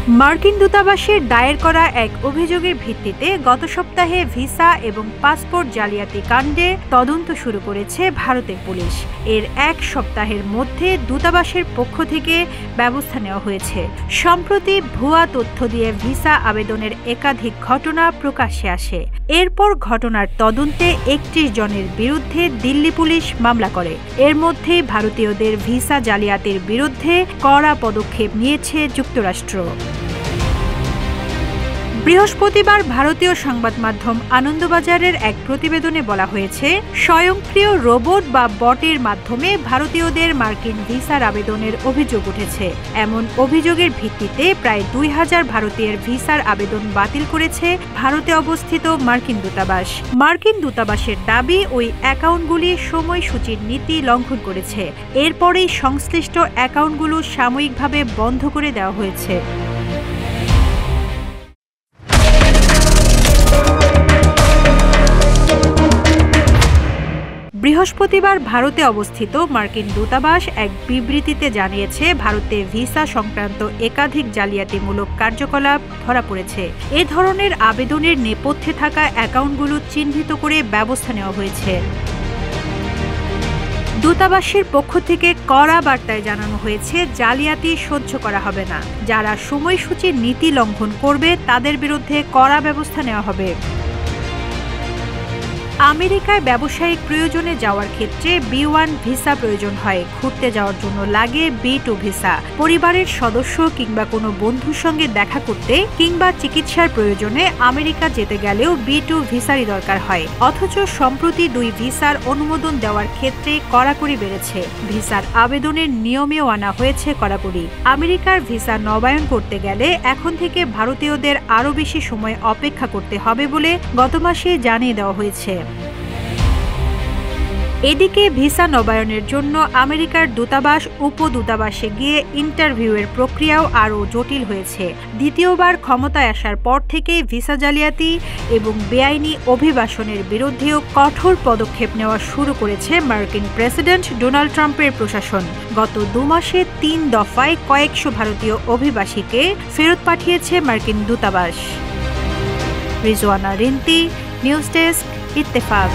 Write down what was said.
মার্কিন দূতাবাসের দায়ের করা এক অভিযোগের ভিত্তিতে গত সপ্তাহে ভিসা এবং পাসপোর্ট জালিয়াতি কাণ্ডে তদন্ত শুরু করেছে ভারতের পুলিশ। এর এক সপ্তাহের মধ্যে দূতাবাসের পক্ষ থেকে ব্যবস্থা নেওয়া হয়েছে। সম্প্রতি ভুয়া তথ্য দিয়ে ভিসা আবেদনের একাধিক ঘটনা প্রকাশ্যে আসে। এরপর ঘটনার তদন্তে ৩১ জনের বিরুদ্ধে দিল্লি পুলিশ মামলা করে। এর মধ্যে ভারতীয়দের ভিসা জালিয়াতির বিরুদ্ধে কড়া পদক্ষেপ নিয়েছে যুক্তরাষ্ট্র। বৃহস্পতিবার ভারতীয় সংবাদ মাধ্যম আনন্দবাজারের এক প্রতিবেদনে বলা হয়েছে, স্বয়ংক্রিয় রোবট বা বটের মাধ্যমে ভারতীয়দের মার্কিন ভিসার আবেদনের অভিযোগ উঠেছে। এমন অভিযোগের ভিত্তিতে প্রায় ২,০০০ ভারতীয়ের ভিসার আবেদন বাতিল করেছে ভারতে অবস্থিত মার্কিন দূতাবাস। মার্কিন দূতাবাসের দাবি, ওই অ্যাকাউন্টগুলি সময়সূচির নীতি লঙ্ঘন করেছে। এরপরেই সংশ্লিষ্ট অ্যাকাউন্টগুলো সাময়িকভাবে বন্ধ করে দেওয়া হয়েছে। বৃহস্পতিবার ভারতে অবস্থিত মার্কিন দূতাবাস এক বিবৃতিতে জানিয়েছে, ভারতে ভিসা সংক্রান্ত একাধিক জালিয়াতিমূলক কার্যকলাপ ধরা পড়েছে। এ ধরনের আবেদনের নেপথ্যে থাকা অ্যাকাউন্টগুলো চিহ্নিত করে ব্যবস্থা নেওয়া হয়েছে। দূতাবাসের পক্ষ থেকে কড়া বার্তায় জানানো হয়েছে, জালিয়াতি সহ্য করা হবে না। যারা সময়সূচির নীতি লঙ্ঘন করবে তাদের বিরুদ্ধে কড়া ব্যবস্থা নেওয়া হবে। আমেরিকায় ব্যবসায়িক প্রয়োজনে যাওয়ার ক্ষেত্রে B1 ভিসা প্রয়োজন হয়। ঘুরতে যাওয়ার জন্য লাগে B2 ভিসা। পরিবারের সদস্য কিংবা কোনো বন্ধুর সঙ্গে দেখা করতে কিংবা চিকিৎসার প্রয়োজনে আমেরিকা যেতে গেলেও B2 ভিসারই দরকার হয়। অথচ সম্প্রতি ২ ভিসার অনুমোদন দেওয়ার ক্ষেত্রে কড়াকড়ি বেড়েছে। ভিসার আবেদনের নিয়মেও আনা হয়েছে কড়াকড়ি। আমেরিকার ভিসা নবায়ন করতে গেলে এখন থেকে ভারতীয়দের আরও বেশি সময় অপেক্ষা করতে হবে বলে গত মাসে জানিয়ে দেওয়া হয়েছে। এদিকে ভিসা নবায়নের জন্য আমেরিকার দূতাবাস উপদূতাবাসে গিয়ে ইন্টারভিউয়ের প্রক্রিয়াও আরও জটিল হয়েছে। দ্বিতীয়বার ক্ষমতায় আসার পর থেকে ভিসা জালিয়াতি এবং বেআইনি অভিবাসনের বিরুদ্ধেও কঠোর পদক্ষেপ নেওয়া শুরু করেছে মার্কিন প্রেসিডেন্ট ডোনাল্ড ট্রাম্পের প্রশাসন। গত ২ মাসে ৩ দফায় কয়েকশো ভারতীয় অভিবাসীকে ফেরত পাঠিয়েছে মার্কিন দূতাবাস। Rizwana Rinti, news desk, Ittefaq.